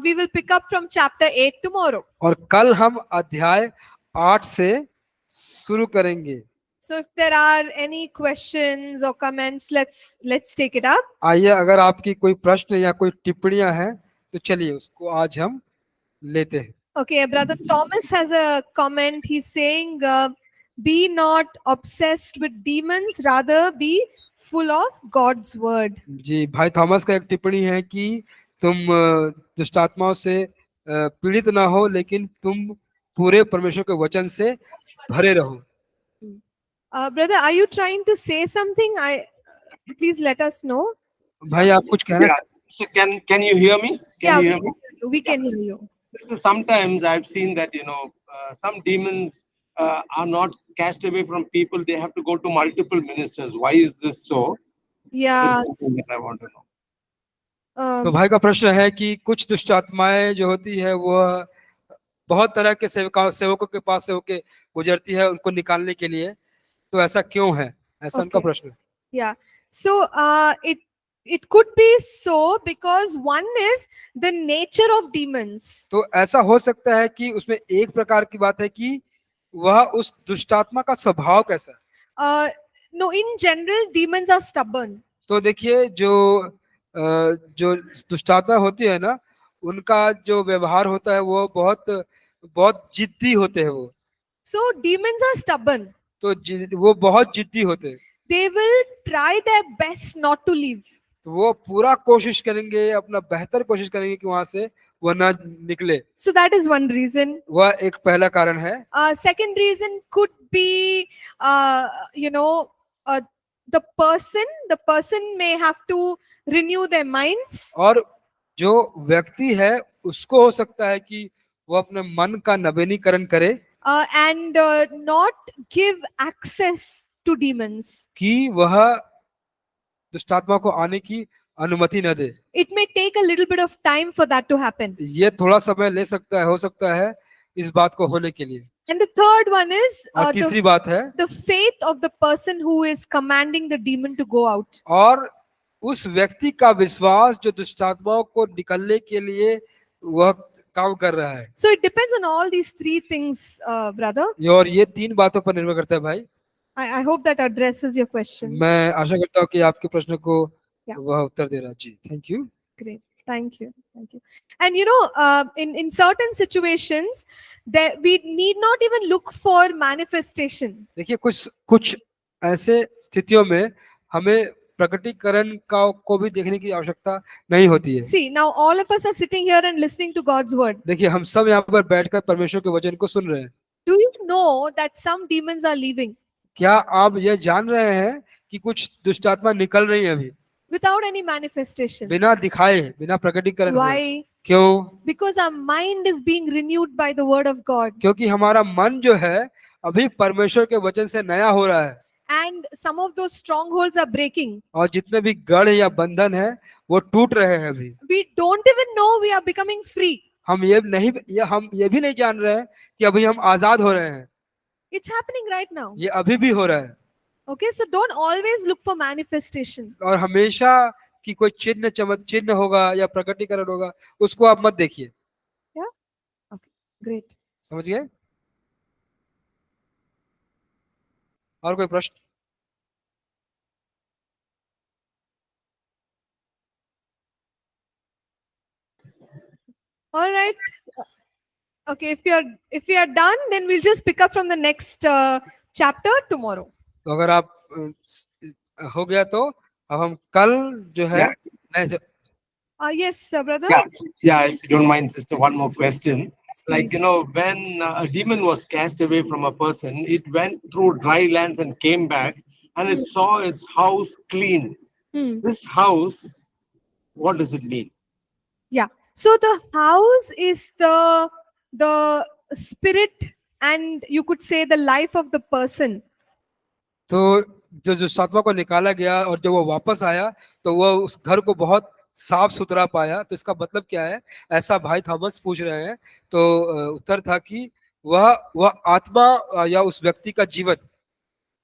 We will pick up from chapter 8 tomorrow. और कल हम अध्याय 8 से शुरू करेंगे। So if there are any questions or comments, let's take it up. आइए, अगर आपकी कोई प्रश्न या कोई टिप्पणियां हैं तो चलिए उसको आज हम लेते हैं। Okay, Brother Thomas has a comment. He's saying, be not obsessed with demons, rather be full of God's word. जी, भाई थॉमस का एक टिप्पणी है कि तुम दुष्ट आत्माओं से पीड़ित ना हो, लेकिन तुम पूरे परमेश्वर के वचन से भरे रहो। Brother, are you trying to say something? Please let us know. भाई आप कुछ कहना? Yeah. So can you hear me? Yeah, Can we you hear can me? hear you. We can hear you. So sometimes I've seen that some demons are not cast away from people. They have to go to multiple ministers. Why is this so? Yeah. This is something that I want to know. तो भाई का प्रश्न है कि कुछ दुष्ट आत्माएं जो होती है वो बहुत तरह के सेवकों के पास से होके गुजरती है उनको निकालने के लिए, तो ऐसा क्यों है? ऐसा उनका Okay. प्रश्न है। Yeah. So it could be so because one is the nature of demons. तो ऐसा हो सकता है कि उसमें एक प्रकार की बात है कि वह उस दुष्टात्मा का स्वभाव कैसा है। No, in general, demons are stubborn. तो देखिए जो दुष्टात्मा होती है ना, उनका जो व्यवहार होता है वो बहुत जिद्दी होते हैं वो। So demons are stubborn. तो वो बहुत जिद्दी होते हैं, They will try their best not to leave. तो वो पूरा कोशिश करेंगे, अपना बेहतर कोशिश करेंगे कि वहां से वो ना निकले। So that is one reason. वह एक पहला कारण है। Second reason could be, the person may have to renew their minds. और जो व्यक्ति है उसको हो सकता है कि वो अपने मन का नवीनीकरण करे And not give access to demons. कि वह दुष्टात्मा को आने की अनुमति न दे। It may take a little bit of time for that to happen. ये थोड़ा समय ले सकता है, हो सकता है इस बात को होने के लिए। And the third one is और तीसरी बात है the faith of the person who is commanding the demon to go out. और उस व्यक्ति का विश्वास जो दुष्टात्माओं को निकलने के लिए वह काम कर रहा है। So it depends on all these three things, brother. और ये तीन बातों पर निर्भर करता है भाई। I hope that addresses your question. मैं आशा करता हूँ कि आपके प्रश्न को Yeah. वह उत्तर दे रहा है। जी, thank you. Great. Thank you. Thank you. And in certain situations, that we need not even look for manifestation. देखिए कुछ ऐसे स्थितियों में हमें प्रकटीकरण को भी देखने की आवश्यकता नहीं होती है। See, now all of us are sitting here and listening to God's word. देखिए हम सब यहाँ पर बैठकर परमेश्वर के वचन को सुन रहे हैं। Do you know that some demons are leaving क्या आप यह जान रहे हैं कि कुछ दुष्टात्मा निकल रही है अभी without any manifestation? बिना दिखाए, बिना प्रकटीकरण हुए? Why? क्यों? Because our mind is being renewed by the word of God. क्योंकि हमारा मन जो है अभी परमेश्वर के वचन से नया हो रहा है And some of those strongholds are breaking. और जितने भी गढ़ या बंधन है वो टूट रहे हैं अभी। We don't even know we are becoming free. हम ये भी नहीं जान रहे हैं कि अभी हम आजाद हो रहे हैं। It's happening right now. ये अभी भी हो रहा है। Okay, so don't always look for manifestation. और हमेशा कि कोई चिन्ह होगा या प्रकटीकरण होगा, उसको आप मत देखिए। Okay, great. समझ गए? और कोई प्रश्न? All right. Okay, if you are done, then we'll just pick up from the next chapter tomorrow. तो अगर आप हो गया तो अब हम कल जो है Yeah. नए Yes, brother. Yeah, if you don't mind, sister, one more question. Like, Please. when a demon was cast away from a person, it went through dry lands and came back, and it saw its house clean. Hmm. This house, what does it mean? Yeah. So the house is the spirit, and you could say the life of the person. तो जो सातवा को निकाला गया और जब वो वापस आया तो वो उस घर को बहुत साफ सुथरा पाया। तो इसका मतलब क्या है, ऐसा भाई थॉमस पूछ रहे हैं। तो उत्तर था कि वह आत्मा या उस व्यक्ति का जीवन।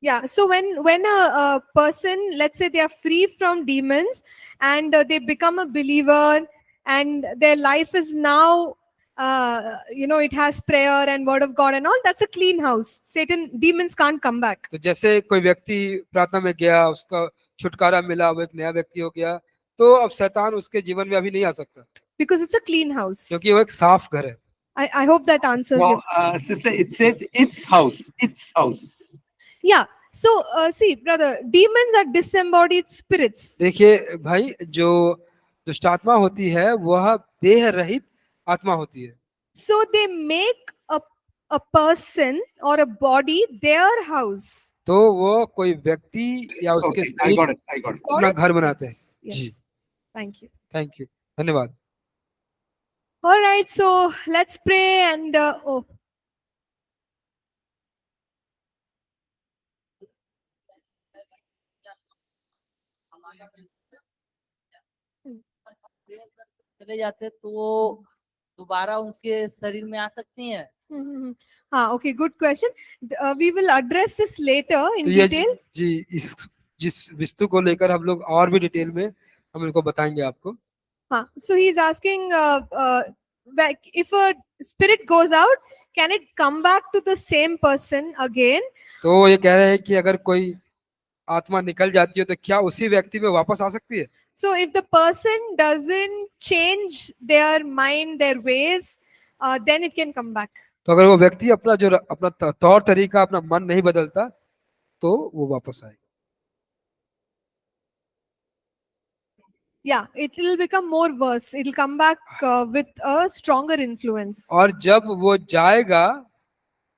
Yeah. So when a person, let's say they are free from demons, and they become a believer, and their life is now, it has prayer and word of God and all. That's a clean house. Demons can't come back. तो जैसे कोई व्यक्ति प्रार्थना में गया, उसका छुटकारा मिला, वो एक नया व्यक्ति हो गया, तो अब शैतान उसके जीवन में अभी नहीं आ सकता, Because it's a clean house. क्योंकि वो एक साफ घर है। I hope that answers No, it. sister, it says its house. Its house. Yeah. So see, brother, demons are disembodied spirits. देखिए भाई, जो दुष्ट आत्मा होती है वह देह रहित आत्मा होती है। So they make a person or a body their house. तो वो कोई व्यक्ति या उसके Okay, I got it. I got it. अपना घर बनाते हैं। Yes. जी, Thank you. थैंक यू, धन्यवाद। All right, so let's pray and चले जाते तो वो दोबारा उनके शरीर में आ सकती हैं। okay, good question. We will address this later in तो ये detail. जी, जिस वस्तु को लेकर हम लोग और भी डिटेल में हम इनको बताएंगे आपको। So he's asking, if a spirit goes out, can it come back to the same person again? तो ये कह रहे हैं कि अगर कोई आत्मा निकल जाती है तो क्या उसी व्यक्ति में वापस आ सकती है? So if the person doesn't change their mind, their ways, then it can come back. तो अगर वो व्यक्ति अपना तौर तरीका, अपना मन नहीं बदलता तो वो वापस आएगा। Yeah, it will become more worse. It will come back with a stronger influence. और जब वो जाएगा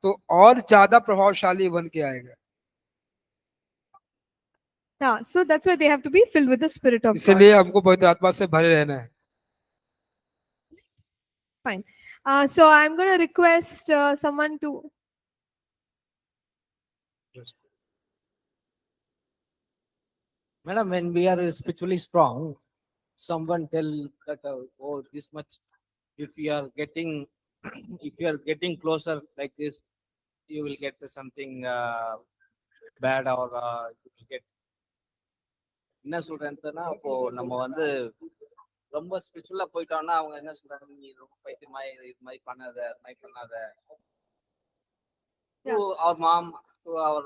तो और ज्यादा प्रभावशाली बन के आएगा। Yeah, so that's why they have to be filled with the Spirit of God. इसलिए हमको पवित्र आत्मा से भरे रहना है। Fine. So I'm going to request someone to. Madam, when we are spiritually strong, someone tell that oh, this much. If you are getting, if you are getting closer like this, you will get something bad or you will get. என்ன சொல்றேன்னா இப்போ நம்ம வந்து ரொம்ப ஸ்பிரிச்சுவலா போயிட்டோம்னா அவங்க என்ன சொல்றாங்க, நீ ரொம்ப பைத்தியமா இது மாதிரி பண்ணாத, அது மாதிரி பண்ணாத. To our mom, to our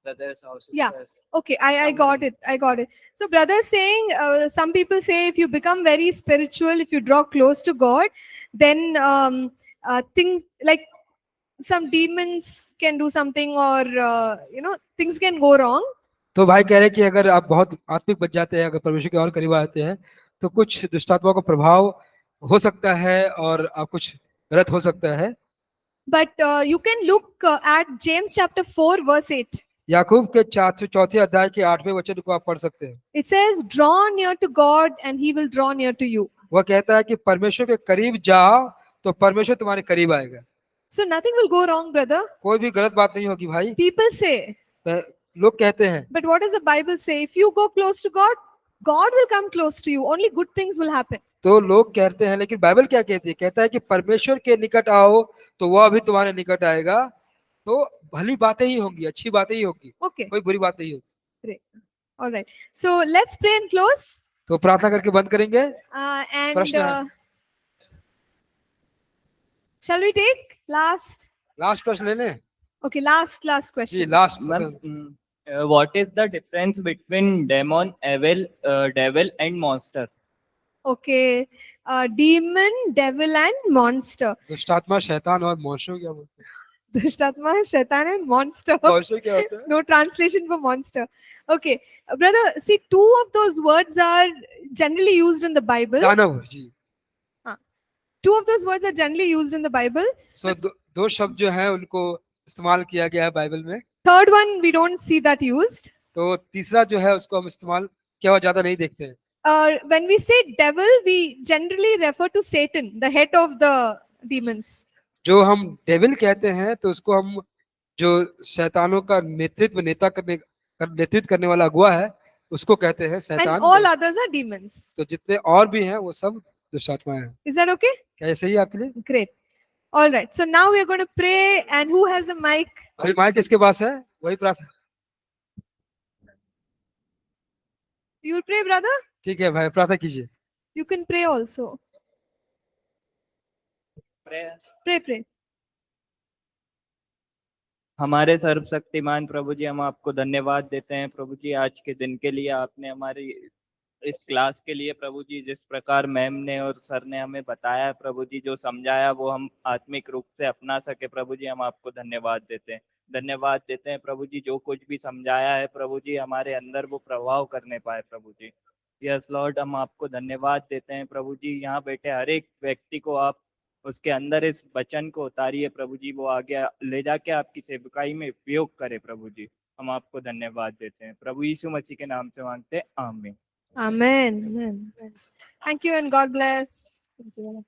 brothers, our sisters. Yeah. Okay, I got it. I got it. So brother saying, some people say if you become very spiritual, if you draw close to God, then things like some demons can do something, or things can go wrong. तो भाई कह रहे हैं कि अगर आप बहुत आत्मिक बच जाते हैं, अगर परमेश्वर के और करीब आते हैं, तो कुछ दुष्टात्मा का प्रभाव हो सकता है और कुछ गलत हो सकता है। But you can look at James chapter 4 verse 8. याकूब के चौथे अध्याय के 8वें वचन को आप पढ़ सकते हैं। It says, draw near to God and he will draw near to you. वह कहता है कि परमेश्वर के करीब जाओ तो परमेश्वर तुम्हारे करीब आएगा। So nothing will go wrong, brother. कोई भी गलत बात नहीं होगी भाई। People say, लोग कहते हैं, but what does the Bible say? If you go close to God, God will come close to you. Only good things will happen. तो लोग कहते हैं, लेकिन बाइबल क्या कहती है? कहता है कि परमेश्वर के निकट आओ तो वह भी तुम्हारे निकट आएगा। तो भली बातें ही होंगी, अच्छी बातें ही होगी, Okay. कोई बुरी बात नहीं होगी। All right. So let's pray and close. तो प्रार्थना करके बंद करेंगे। And प्रश्न है। shall we take last? Last प्रश्न ले लें। Okay, last जी question. लास्ट Ma'am, सेशन। what is the difference between demon, devil and monster? Okay, demon, devil, and monster. दुष्टात्मा, शैतान और मॉन्स्टर क्या बोलते हैं? Dushatma, Shaitan, and monster. Monster क्या होता है? No translation for monster. Okay, brother, see, two of those words are generally used in the Bible. दानव जी। Two of those words are generally used in the Bible. सो दो शब्द जो हैं उनको इस्तेमाल किया गया है बाइबल में। Third one, we don't see that used. तो तीसरा जो है उसको हम इस्तेमाल किया हुआ ज्यादा नहीं देखते हैं। When we say devil, we generally refer to Satan, the head of the demons. जो हम डेविल कहते हैं तो उसको हम जो शैतानों का नेतृत्व करने वाला अगुआ है उसको कहते हैं And शैतान। all others are demons. तो जितने और भी हैं वो सब दुष्टात्माएं हैं। Is that okay? क्या ये सही है आपके लिए? Great. All right. So now we are going to pray. And who has a mic? अभी माइक किसके पास है? वही प्रार्थना। You will pray, brother? ठीक है भाई, प्रार्थना कीजिए। You can pray also. Pray. हमारे सर्वशक्तिमान प्रभु जी, हम आपको धन्यवाद देते हैं प्रभु जी आज के दिन के लिए। आपने हमारी इस क्लास के लिए प्रभु जी जिस प्रकार मैम ने और सर ने हमें बताया प्रभु जी, जो समझाया वो हम आत्मिक रूप से अपना सके प्रभु जी, हम आपको धन्यवाद देते हैं प्रभु जी। जो कुछ भी समझाया है प्रभु जी हमारे अंदर वो प्रभाव करने पाए प्रभु जी। यस लॉर्ड, हम आपको धन्यवाद देते हैं प्रभु जी। यहाँ बैठे हर एक व्यक्ति को आप उसके अंदर इस वचन को उतारिए प्रभु जी, वो आगे ले जाके आपकी सेवकाई में उपयोग करे प्रभु जी। हम आपको धन्यवाद देते हैं प्रभु यीशु मसीह के नाम से मांगते हैं, आमीन। Amen. Thank you and God bless. Thank you.